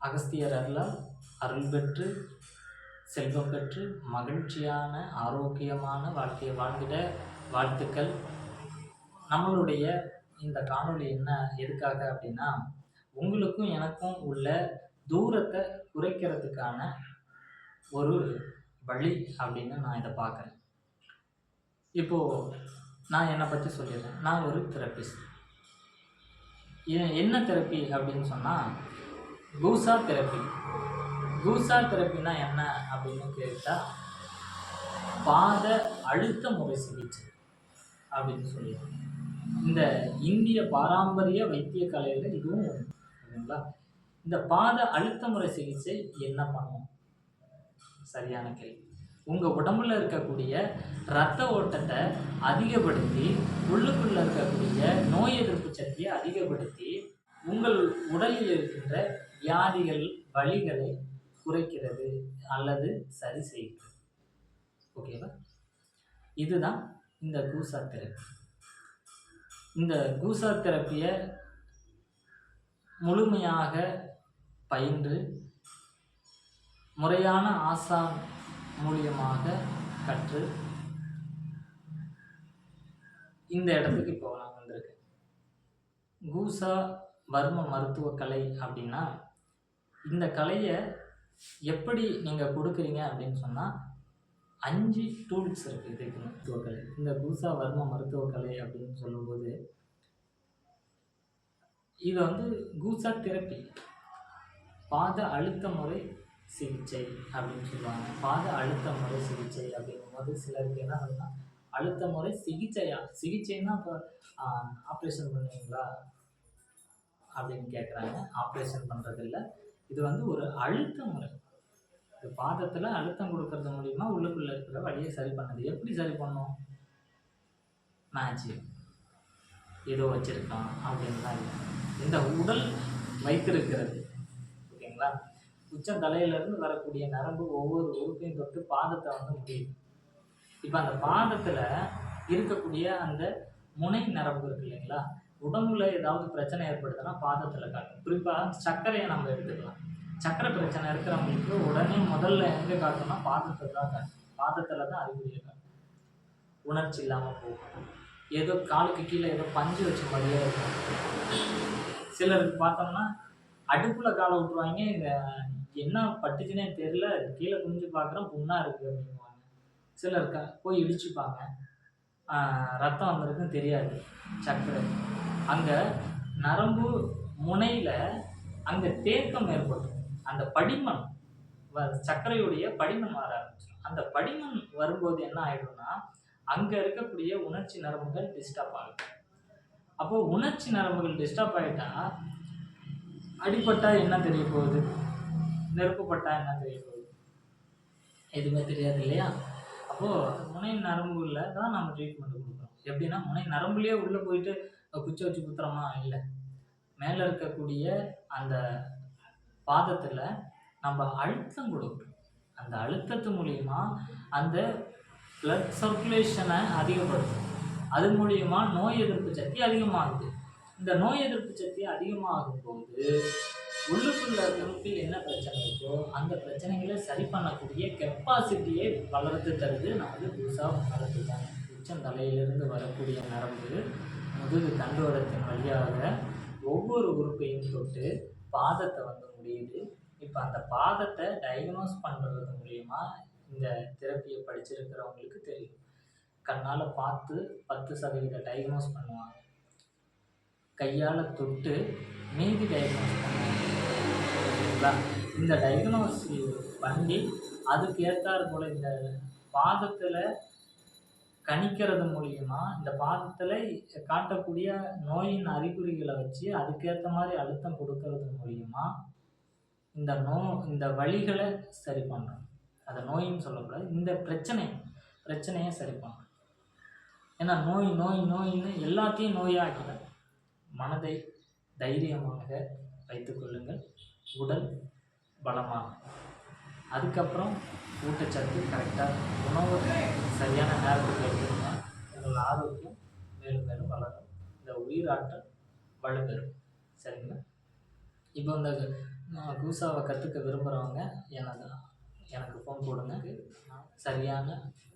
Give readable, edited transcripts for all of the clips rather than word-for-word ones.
அகஸ்தியர் அருளால் அருள் பெற்று செல்வம் பெற்று மகிழ்ச்சியான ஆரோக்கியமான வாழ்க்கையை வாழ்ந்திட வாழ்த்துக்கள். நம்மளுடைய இந்த காணொளி என்ன எதுக்காக அப்படின்னா, உங்களுக்கும் எனக்கும் உள்ள தூரத்தை குறைக்கிறதுக்கான ஒரு வழி அப்படின்னு நான் இதை பார்க்குறேன். இப்போது நான் என்னை பற்றி சொல்லிடுறேன். நான் ஒரு தெரபிஸ்ட். என்ன தெரப்பி அப்படின்னு சொன்னால் கூசா தெரப்பி. கூசா தெரப்பினா என்ன அப்படின்னு கேட்டால் பாத அழுத்த முறை சிகிச்சை அப்படின்னு சொல்லிடுறேன். இந்த இந்திய பாரம்பரிய வைத்திய கலையில் இதுவும் ஓகேங்களா. இந்த பாத அழுத்த முறை சிகிச்சை என்ன பண்ணும்? சரியான கேள்வி. உங்கள் உடம்புல இருக்கக்கூடிய இரத்த ஓட்டத்தை அதிகப்படுத்தி உள்ளுக்குள்ளே இருக்கக்கூடிய நோய் எதிர்ப்பு சக்தியை அதிகப்படுத்தி உங்கள் உடலில் இருக்கின்ற வியாதிகள் வலிகளை குறைக்கிறது அல்லது சரி செய்கிறது. ஓகேவா? இதுதான் இந்த கூசா தெரப்பி. இந்த கூசா தெரப்பியை முழுமையாக பயின்று முறையான ஆசான் மூலியமாக கற்று இந்த இடத்துக்கு இப்போ நான் வந்திருக்கேன். கூசா வர்ம மருத்துவ கலை அப்படின்னா இந்த கலையை எப்படி நீங்கள் கொடுக்குறீங்க அப்படின்னு சொன்னால் 5 டூல்ஸ் இருக்குது இதுக்கு மருத்துவ கலை. இந்த கூசா வர்ம மருத்துவ கலை அப்படின்னு சொல்லும்போது இது கூசா தெரப்பி, பாத அழுத்த முறை சிகிச்சை அப்படின்னு சொல்லுவாங்க. பாத அழுத்த முறை சிகிச்சை அப்படிங்கும்போது சிலருக்கு என்ன அப்படின்னா அழுத்த முறை சிகிச்சைன்னா இப்போ ஆப்ரேஷன் பண்ணுவீங்களா அப்படின்னு கேட்குறாங்க. ஆப்ரேஷன் பண்ணுறதில்ல. இது ஒரு அழுத்த முறை. பாதத்தில் அழுத்தம் கொடுக்கறது மூலிமா உள்ளுக்குள்ளே இருக்கிற வழியை சரி பண்ணது. எப்படி சரி பண்ணோம்? மேஜிக் ஏதோ வச்சுருக்கான் அப்படின்லாம் இல்லை. இந்த உடல் வைத்திருக்கிறது ஓகேங்களா. உச்ச தலையிலேருந்து வரக்கூடிய நரம்பு ஒவ்வொரு உறுப்பையும் தொட்டு பாதத்தை முடியுது. இப்போ அந்த பாதத்தில் இருக்கக்கூடிய அந்த முனை நரம்பு இருக்கு இல்லைங்களா, உடம்புல ஏதாவது பிரச்சனை ஏற்படுதுன்னா பாதத்தில் காட்டும். குறிப்பாக சர்க்கரையை நம்ம எடுத்துக்கலாம். சர்க்கரை பிரச்சனை இருக்கிறவங்களுக்கு உடனே முதல்ல எங்கே காட்டும்னா பாதத்தை தான் காட்டும். பாதத்தில் தான் அறிகுறியை காட்டும். உணர்ச்சி இல்லாமல் போகும். ஏதோ காலுக்கு கீழே ஏதோ பஞ்சு வச்ச மாதிரியே இருக்கும். சிலருக்கு பார்த்தோம்னா அடுப்பில் காலை விட்டுருவாங்க. என்ன பட்டுச்சுன்னே தெரியல, கீழே குனிஞ்சு பார்க்குறோம் புண்ணாக இருக்குது அப்படிங்குவாங்க. சிலர் போய் இடிச்சுப்பாங்க, ரத்தம் வந்திருக்குன்னு தெரியாது. சர்க்கரை அங்கே நரம்பு முனையில் அங்கே தேக்கம் ஏற்படும். அந்த படிமன் சர்க்கரையுடைய படிமன் வர ஆரம்பிச்சிடும். அந்த படிமன் வரும்போது என்ன ஆகிடும்னா அங்கே இருக்கக்கூடிய உணர்ச்சி நரம்புகள் டிஸ்டர்ப் ஆகும். அப்போது உணர்ச்சி நரம்புகள் டிஸ்டர்ப் ஆகிட்டா அடிப்பட்டால் என்ன தெரிய போகுது, நெருப்பு பட்டால் என்ன தெரிய போகுது, எதுவுமே தெரியாது இல்லையா. அப்போது முனை நரம்புல தான் நம்ம ட்ரீட்மெண்ட் கொடுக்குறோம். எப்படின்னா முனை நரம்புலேயே உள்ளே போயிட்டு குச்சி வச்சு குத்துறோமா? இல்லை. மேலே இருக்கக்கூடிய அந்த பாதத்தில் நம்ம அழுத்தம் கொடுக்குறோம். அந்த அழுத்தத்து மூலிமா அந்த பிளட் சர்க்குலேஷனை அதிகப்படுத்தும். அது மூலிமா நோய் எதிர்ப்பு சக்தி அதிகமாகுது. இந்த நோய் எதிர்ப்பு சக்தி அதிகமாகும் போது உள்ளுக்குள்ள உறுப்பில் என்ன பிரச்சனை இருக்கோ அந்த பிரச்சனைகளை சரி பண்ணக்கூடிய கெப்பாசிட்டியை வளர்த்து தருது நமது கூசா மருத்துவம். உச்சந்தலையிலிருந்து வரக்கூடிய நரம்பு முதுகு தண்டுவடத்தின் வழியாக ஒவ்வொரு உறுப்பையும் தொட்டு பாதத்தை முடியுது. இப்போ அந்த பாதத்தை டயக்னோஸ் பண்ணுறது மூலிமா இந்த தெரப்பியை படிச்சிருக்கிறவங்களுக்கு தெரியும். கண்ணால் பார்த்து 10% டயக்னோஸ் பண்ணுவாங்க, கையால் தொட்டு மீதி டயக்னோஸ் பண்ணுவாங்க. இந்த டயக்னோஸ் பண்ணி அதுக்கு ஏற்றாறு போல் இந்த பாதத்தில் கணிக்கிறது மூலிமா இந்த பாதத்தில் காட்டக்கூடிய நோயின் அறிகுறிகளை வச்சு அதுக்கேற்ற மாதிரி அழுத்தம் கொடுக்கறது மூலிமா இந்த வலிகளை சரி பண்ணுறோம். அதை நோயின்னு சொல்லக்கூடாது, இந்த பிரச்சனையை சரி பண்ணுறோம். ஏன்னா நோயின்னு எல்லாத்தையும் நோயாக்கல. மனதை தைரியமாக வைத்துக் கொள்ளுங்கள், உடல் பலமாக. அதுக்கப்புறம் ஊட்டச்சத்து கரெக்டாக, உணவு சரியான நேரத்துக்கு எடுத்துக்கோங்க. உங்கள் ஆரோக்கியம் மேலும் மேலும் வளரும், இந்த உயிராற்றல் வலுப்பெறும். சரிங்களா? இப்போ கூசாவை கற்றுக்க விரும்புகிறவங்க எனது எனக்கு ஃபோன் போடுங்க. சரியான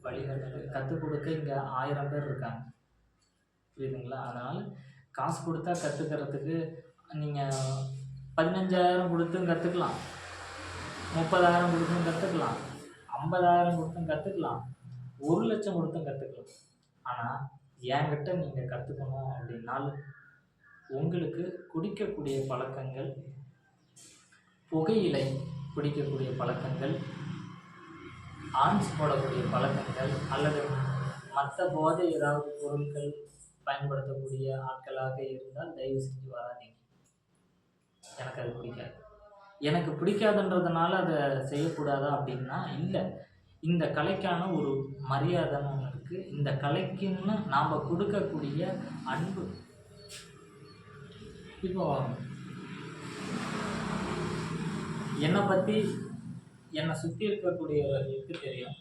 வழிகாட்டுதல் கற்றுக் கொடுக்க இங்கே 1000 பேர் இருக்காங்க. புரியுதுங்களா? அதனால் காசு கொடுத்தா கற்றுக்கிறதுக்கு நீங்கள் 15,000 கொடுத்தும் கற்றுக்கலாம், 30,000 கொடுத்தும் கற்றுக்கலாம், 50,000 கொடுத்தும் கற்றுக்கலாம், 1,00,000 கொடுத்தும் கற்றுக்கலாம். ஆனால் என்கிட்ட நீங்கள் கற்றுக்கணும் அப்படின்னால் உங்களுக்கு குடிக்கக்கூடிய பழக்கங்கள், புகையிலை குடிக்கக்கூடிய பழக்கங்கள், ஆன்ஸ் போடக்கூடிய பழக்கங்கள் அல்லது மற்ற போதை ஏதாவது பொருட்கள் பயன்படுத்தக்கூடிய ஆட்களாக இருந்தால் தயவு செஞ்சு வராதீங்க. எனக்கு அது பிடிக்காது. எனக்கு பிடிக்காதுன்றதுனால அதை செய்யக்கூடாதா அப்படின்னா இல்லை. இந்த கலைக்கான ஒரு மரியாதைன்னு ஒன்று இருக்குது. இந்த கலைக்குன்னு நாம் கொடுக்கக்கூடிய அன்பு. இப்போ என்னை பற்றி என்னை சுற்றி இருக்கக்கூடியவர்களுக்கு தெரியும்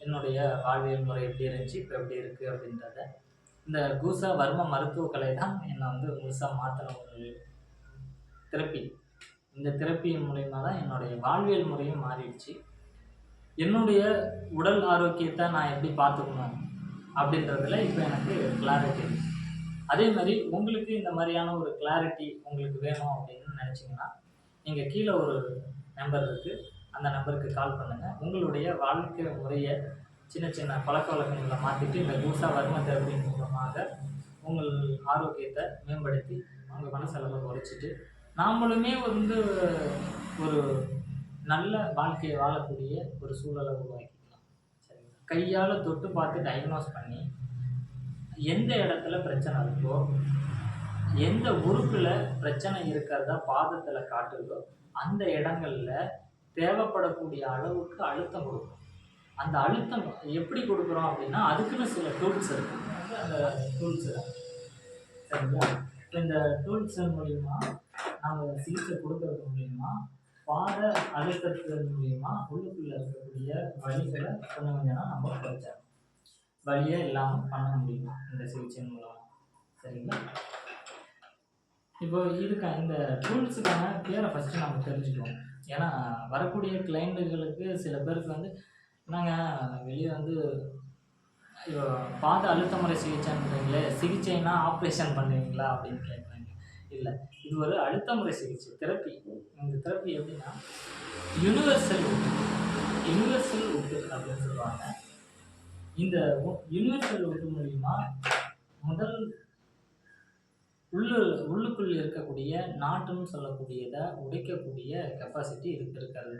என்னுடைய வாழ்வியல் முறை எப்படி இருந்துச்சு, இப்போ எப்படி இருக்குது அப்படின்றத. இந்த கூசா வர்ம மருத்துவக்கலை தான் என்னை வந்து முழுசாக மாற்றின ஒரு தெரப்பி. இந்த தெரப்பியின் மூலயமா தான் என்னுடைய வாழ்வியல் முறையும் மாறிடுச்சு. என்னுடைய உடல் ஆரோக்கியத்தை நான் எப்படி பார்த்துக்கணும் அப்படின்றதுல இப்போ எனக்கு கிளாரிட்டி. அதே மாதிரி உங்களுக்கு இந்த மாதிரியான ஒரு கிளாரிட்டி உங்களுக்கு வேணும் அப்படின்னு நினச்சிங்கன்னா நீங்கள் கீழே ஒரு நம்பர் இருக்குது, அந்த நம்பருக்கு கால் பண்ணுங்கள். உங்களுடைய வாழ்க்கை முறையை சின்ன சின்ன பழக்க வழக்கங்களை மாற்றிட்டு இந்த கூசா வர்ம தெரப்பி மூலமாக உங்கள் ஆரோக்கியத்தை மேம்படுத்தி உங்கள் மனசெலவை குறைச்சிட்டு நாமளுமே வந்து ஒரு நல்ல வாழ்க்கையை வாழக்கூடிய ஒரு சூழலை உருவாக்கிக்கலாம். சரிங்களா? கையால் தொட்டு பார்த்து டயக்னோஸ் பண்ணி எந்த இடத்துல பிரச்சனை இருக்கோ, எந்த உறுப்பில் பிரச்சனை இருக்கிறதா பாதத்தில் காட்டுதோ அந்த இடங்களில் தேவைப்படக்கூடிய அளவுக்கு அழுத்தம் கொடுக்கும். அந்த அழுத்தம் எப்படி கொடுக்குறோம் அப்படின்னா அதுக்குன்னு சில டூல்ஸ் இருக்குது. அந்த டூல்ஸு சரிங்களா? இப்போ இந்த டூல்ஸ் மூலிமா நாங்கள் சிகிச்சை கொடுக்கறது மூலிமா பாத அழுத்தத்தின் மூலிமா உள்ளுக்குள்ளே இருக்கக்கூடிய வலிகளை கொஞ்சம் கொஞ்சம் நம்ம குறைச்சோம். வலியே இல்லாமல் பண்ண முடியும் இந்த சிகிச்சையின் மூலமாக. சரிங்களா? இப்போ இந்த டூல்ஸுக்கான பேரை ஃபஸ்ட்டு நம்ம தெரிஞ்சுக்குவோம். ஏன்னா வரக்கூடிய கிளைண்ட்டுகளுக்கு சில பேருக்கு வந்து நாங்கள் வெளியே வந்து பாத அழுத்த முறை சிகிச்சைன்றீங்களே, சிகிச்சைனா ஆப்ரேஷன் பண்ணுவீங்களா அப்படின்னு கேட்குறாங்க. இல்லை, இது ஒரு அழுத்த முறை சிகிச்சை தெரப்பி. இந்த தெரப்பி எப்படின்னா யூனிவர்சல் உட்டு அப்படின்னு சொல்லுவாங்க. இந்த யூனிவர்சல் உட்டு மூலிமா முதல் உள்ளுக்குள் இருக்கக்கூடிய நாட்டுன்னு சொல்லக்கூடியதை உடைக்கக்கூடிய கெப்பாசிட்டி இருக்கிறது.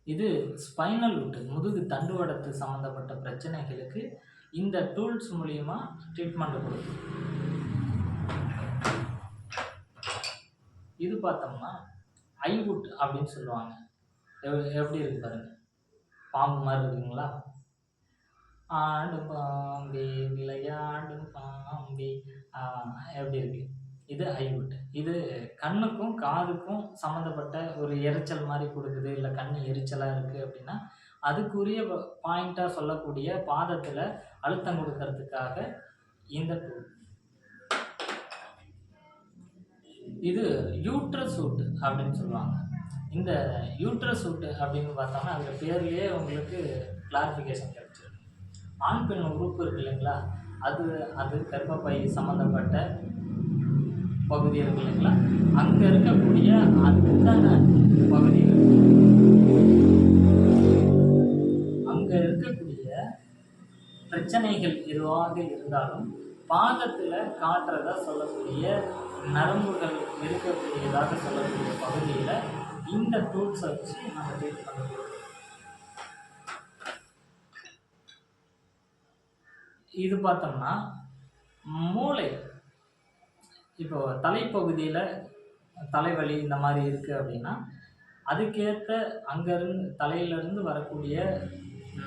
இது ஸ்பைனல் உட்டு, முதுகு தண்டுவடத்து சம்மந்தப்பட்ட பிரச்சனைகளுக்கு இந்த டூல்ஸ் மூலிமா ட்ரீட்மெண்ட் கொடுக்கும். இது பார்த்தோம்னா ஐவுட் அப்படின்னு சொல்லுவாங்க. எப்படி இருக்கு பாருங்க, பாம்பு மாதிரி இருக்குங்களா? ஆடும் பாம்பே விளையாடும் பாம்பே எப்படி இருக்கு? இது ஐவுட். இது கண்ணுக்கும் காதுக்கும் சம்மந்தப்பட்ட ஒரு எரிச்சல் மாதிரி கொடுக்குது, இல்லை கண் எரிச்சலாக இருக்குது அப்படின்னா அதுக்குரிய பாயிண்ட்டாக சொல்லக்கூடிய பாதத்தில் அழுத்தம் கொடுக்கறதுக்காக இந்த டூல். இது யூட்ரஸ் சூட்டு அப்படின்னு சொல்லுவாங்க. இந்த யூட்ரஸ் சூட்டு அப்படின்னு பார்த்தோம்னா அதில் பேர்லேயே உங்களுக்கு கிளாரிஃபிகேஷன் கிடைச்சிருக்கு. ஆண் பெண் உறுப்பு இருக்கு இல்லைங்களா, அது கர்ப்பப்பை சம்மந்தப்பட்ட பகுதி இருக்கு இல்லைங்களா, அங்கே இருக்கக்கூடிய அத்தனை பகுதிகள், அங்கே இருக்கக்கூடிய பிரச்சனைகள் எதுவாக இருந்தாலும் பாதத்தில் காட்டுறதா சொல்லக்கூடிய நரம்புகள் இருக்கக்கூடியதாக சொல்லக்கூடிய பகுதியில் இந்த டூல்ஸை வச்சு நம்ம ட்ரீட் பண்ண முடியும். இது பார்த்தோம்னா மூளை, இப்போ தலைப்பகுதியில் தலைவலி இந்த மாதிரி இருக்குது அப்படின்னா அதுக்கேற்ற அங்கேருந்து தலையிலேருந்து வரக்கூடிய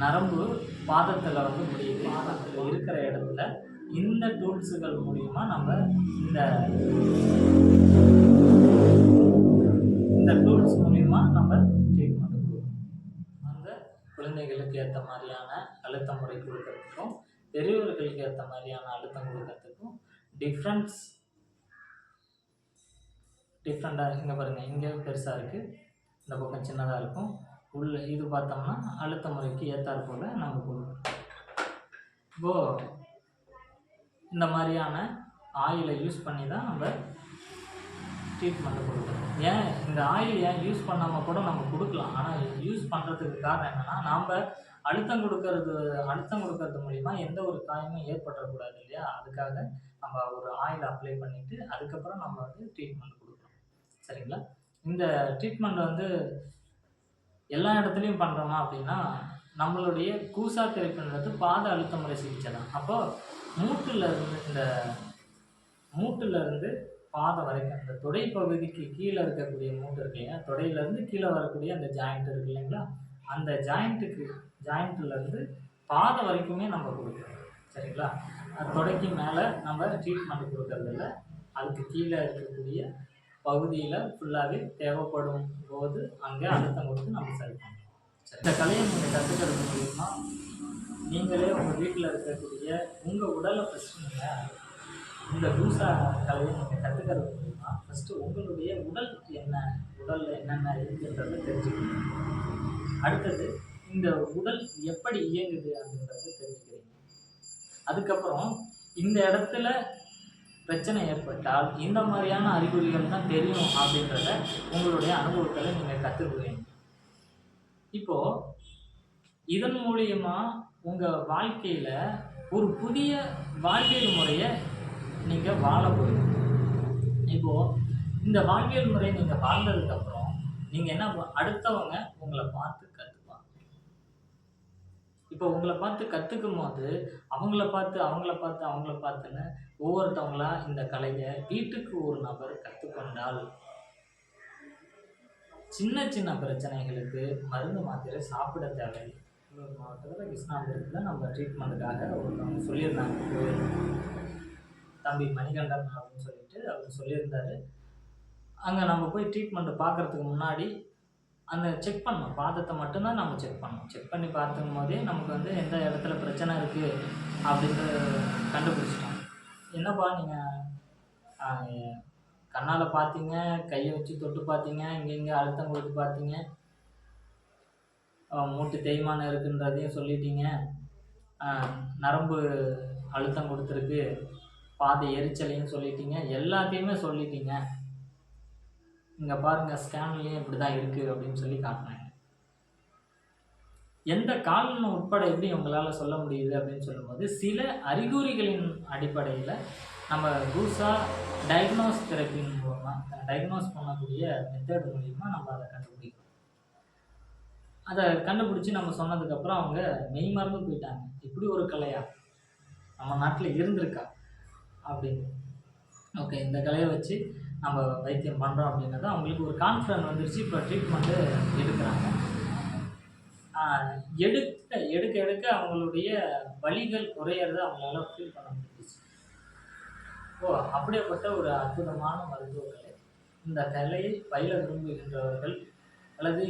நரம்பு பாதத்தில் வந்து முடியுது. பாதத்தில் இருக்கிற இடத்துல இந்த டூல்ஸுகள் மூலிமா நம்ம இந்த டூல்ஸ் மூலிமா நம்ம ட்ரீட்மெண்ட் கொடுக்கணும். அந்த குழந்தைகளுக்கு ஏற்ற மாதிரியான அழுத்த முறை கொடுக்கறதுக்கும் பெரியவர்களுக்கு ஏற்ற மாதிரியான அழுத்தம் கொடுக்கறதுக்கும் டிஃப்ரென்ஸ் டிஃப்ரெண்ட்டாக இங்கே பாருங்கள், இங்கே பெருசாக இருக்குது, இந்த பக்கம் சின்னதாக இருக்கும். உள்ள இது பார்த்தோம்னா அழுத்த முறைக்கு ஏற்றாற் போல் நம்ம கொடுக்கணும். இப்போது இந்த மாதிரியான ஆயிலை யூஸ் பண்ணி தான் நம்ம ட்ரீட்மெண்ட்டு கொடுக்குறோம். ஏன் இந்த ஆயில் ஏன் யூஸ் பண்ணாமல் கூட நம்ம கொடுக்கலாம். ஆனால் யூஸ் பண்ணுறதுக்கு காரணம் என்னென்னா, நாம் அழுத்தம் கொடுக்கறது மூலிமா எந்த ஒரு காயமும் ஏற்பட்டுறக்கூடாது இல்லையா? அதுக்காக நம்ம ஒரு ஆயில் அப்ளை பண்ணிவிட்டு அதுக்கப்புறம் நம்ம வந்து ட்ரீட்மெண்ட் கொடுக்குறோம். சரிங்களா? இந்த ட்ரீட்மெண்ட் வந்து எல்லா இடத்துலையும் பண்ணுறோமா அப்படின்னா, நம்மளுடைய கூசா தெரப்பின்றது பாத அழுத்த முறை சிகிச்சை தான். அப்போது மூட்டுலேருந்து பாதம் வரைக்கும் அந்த தொடை பகுதிக்கு கீழே இருக்கக்கூடிய மூட்டு இருக்கு இல்லையா, தொடையிலேருந்து கீழே வரக்கூடிய அந்த ஜாயிண்ட் இருக்கு இல்லைங்களா, அந்த ஜாயிண்ட்லேருந்து பாதம் வரைக்குமே நம்ம கொடுக்குறோம். சரிங்களா? தொடைக்கு மேலே நம்ம ட்ரீட்மெண்ட் கொடுக்கறதில்ல, அதுக்கு கீழே இருக்கக்கூடிய பகுதியில் ஃபுல்லாகவே தேவைப்படும் போது அங்கே அழுத்தம் கொடுத்து நம்ம சரி பண்ணுறோம். சரி, இந்த கலையை நீங்கள் கற்றுக்கிறது மூலிமா நீங்களே உங்கள் வீட்டில் இருக்கக்கூடிய உங்கள் உடலை ஃபஸ்ட்டு நீங்கள் இந்த பூசா கலையை நீங்கள் கற்றுக்கிறது மூலிமா ஃபஸ்ட்டு உங்களுடைய உடலுக்கு உடலில் என்னென்ன இருக்குன்றதை தெரிஞ்சுக்கணும். அடுத்தது இந்த உடல் எப்படி இயங்குது அப்படின்றத தெரிஞ்சுக்கிறீங்க. அதுக்கப்புறம் இந்த இடத்துல பிரச்சனை ஏற்பட்டால் இந்த மாதிரியான அறிகுறிகள் தான் தெரியும் அப்படின்றத உங்களுடைய அனுபவத்தில் நீங்கள் கற்றுக்குவீங்க. இப்போது இதன் மூலியமா உங்கள் வாழ்க்கையில் ஒரு புதிய வாழ்வியல் முறையை நீங்கள் வாழ போகிறீங்க. இப்போது இந்த வாழ்வியல் முறையை நீங்கள் வாழ்ந்ததுக்கப்புறம் நீங்கள் என்ன அடுத்தவங்க உங்களை பார்த்து கற்றுப்பாங்க. இப்போ உங்களை பார்த்து கற்றுக்கும் போது அவங்கள பார்த்துன்னு ஒவ்வொருத்தவங்களா இந்த கலையை வீட்டுக்கு ஒரு நபர் கற்றுக்கொண்டால் சின்ன சின்ன பிரச்சனைகளுக்கு மருந்து மாத்திரை சாப்பிட தேவையில்லை. இன்னொரு மாவட்டத்தில் கிருஷ்ணாபுரத்தில் நம்ம ட்ரீட்மெண்ட்டுக்காக ஒருத்தவங்க சொல்லியிருந்தாங்க, தம்பி மணிகண்டன் அப்படின்னு சொல்லிட்டு அவர் சொல்லியிருந்தார். அங்கே நம்ம போய் ட்ரீட்மெண்ட்டை பார்க்குறதுக்கு முன்னாடி அந்த செக் பண்ணணும், பாதத்தை மட்டும்தான் நம்ம செக் பண்ணணும். செக் பண்ணி பார்த்துக்கும் போதே நமக்கு வந்து எந்த இடத்துல பிரச்சனை இருக்குது அப்படின்னு கண்டுபிடிச்சிட்டோம். என்னப்பா நீங்கள் கண்ணால் பார்த்தீங்க, கையை வச்சு தொட்டு பார்த்தீங்க, இங்கே அழுத்தம் கொடுத்து பார்த்தீங்க, மூட்டு தேய்மானம் இருக்குன்றதையும் சொல்லிட்டீங்க, நரம்பு அழுத்தம் கொடுத்துருக்கு, பாதை எரிச்சலையும் சொல்லிட்டீங்க, எல்லாத்தையுமே சொல்லிட்டீங்க, இங்கே பாருங்கள் ஸ்கேன்லேயும் இப்படி தான் இருக்குது அப்படின்னு சொல்லி காட்டினாங்க. எந்த காரணம் உட்பட எப்படி உங்களால் சொல்ல முடியுது அப்படின்னு சொல்லும்போது சில அறிகுறிகளின் அடிப்படையில் நம்ம பூசா டயக்னோஸ் தெரப்பின் மூலமாக டயக்னோஸ் பண்ணக்கூடிய மெத்தட் மூலிமா நம்ம அதை கண்டுபிடிக்கிறோம். அதை கண்டுபிடிச்சி நம்ம சொன்னதுக்கப்புறம் அவங்க மெய் மறந்து போயிட்டாங்க, இப்படி ஒரு கலையா நம்ம நாட்டில் இருந்திருக்கா அப்படின்னு. ஓகே, இந்த கலையை வச்சு நம்ம வைத்தியம் பண்ணுறோம் அப்படின்னது அவங்களுக்கு ஒரு கான்ஃபிடன்ஸ் வந்துருச்சு. இப்போ ட்ரீட்மெண்ட்டு எடுக்கிறாங்க. எடுக்க அவங்களுடைய வலிகள் குறையிறத அவங்களால ஃபீல் பண்ண முடிஞ்சிச்சு. அப்படியேப்பட்ட ஒரு அற்புதமான மருத்துவ கலை. இந்த கலையை பயில விரும்புகின்றவர்கள் அல்லது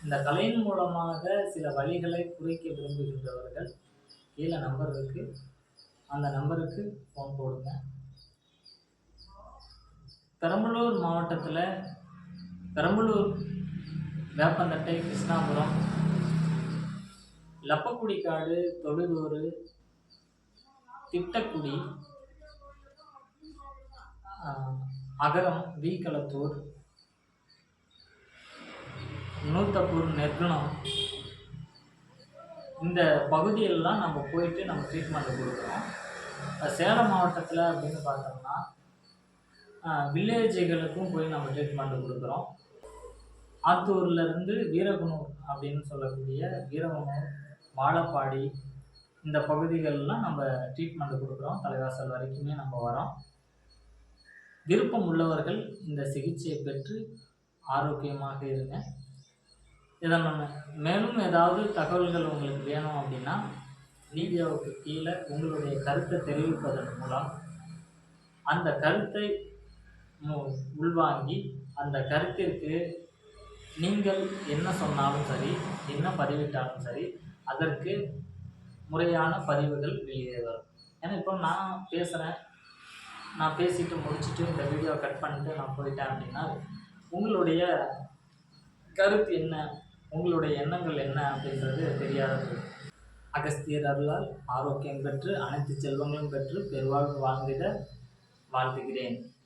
இந்த கலையின் மூலமாக சில வலிகளை குறைக்க விரும்புகின்றவர்கள் கீழே நம்பர் இருக்குது, அந்த நம்பருக்கு ஃபோன் போடுங்க. பெரம்பலூர் மாவட்டத்தில் பெரம்பலூர், வேப்பந்தட்டை, கிருஷ்ணாபுரம், லப்பக்குடிக்காடு, தொழுதூர், திட்டக்குடி, அகரம், வீக்களத்தூர், நூத்தப்பூர், நெற்குணம், இந்த பகுதியிலலாம் நம்ம போயிட்டு நம்ம ட்ரீட்மெண்ட் கொடுக்குறோம். சேலம் மாவட்டத்தில் அப்படின்னு பார்த்தோம்னா வில்லேஜுகளுக்கும் போய் நம்ம ட்ரீட்மெண்ட் கொடுக்குறோம். ஆத்தூர்லேருந்து வீரகுனூர் அப்படின்னு சொல்லக்கூடிய வீரகுனூர், வாழப்பாடி, இந்த பகுதிகளெலாம் நம்ம ட்ரீட்மெண்ட் கொடுக்குறோம். தலைவாசல் வரைக்குமே நம்ம வரோம். விருப்பம் உள்ளவர்கள் இந்த சிகிச்சையை பெற்று ஆரோக்கியமாக இருங்க. இதன் மேலும் ஏதாவது தகவல்கள் உங்களுக்கு வேணும் அப்படின்னா வீடியோவுக்கு கீழே உங்களுடைய கருத்தை தெரிவிப்பதன் மூலம் அந்த கருத்தை உள்வாங்கி அந்த கருத்திற்கு நீங்கள் என்ன சொன்னாலும் சரி, என்ன பதிவிட்டாலும் சரி, அதற்கு முறையான பதிவுகள் வெளியே வரும். ஏன்னா இப்போ நான் பேசுகிறேன், நான் பேசிட்டு முடிச்சுட்டு இந்த வீடியோ கட் பண்ணிட்டு நான் போயிட்டேன் அப்படின்னா, உங்களுடைய கருத்து என்ன? உங்களுடைய எண்ணங்கள் என்ன அப்படின்றது தெரியாத போயிடும். அகஸ்தியர் அருளால் ஆரோக்கியம் பெற்று அனைத்து செல்வங்களும் பெற்று பெருவாழ்வு வாழ்ந்திட வாழ்த்துகிறேன்.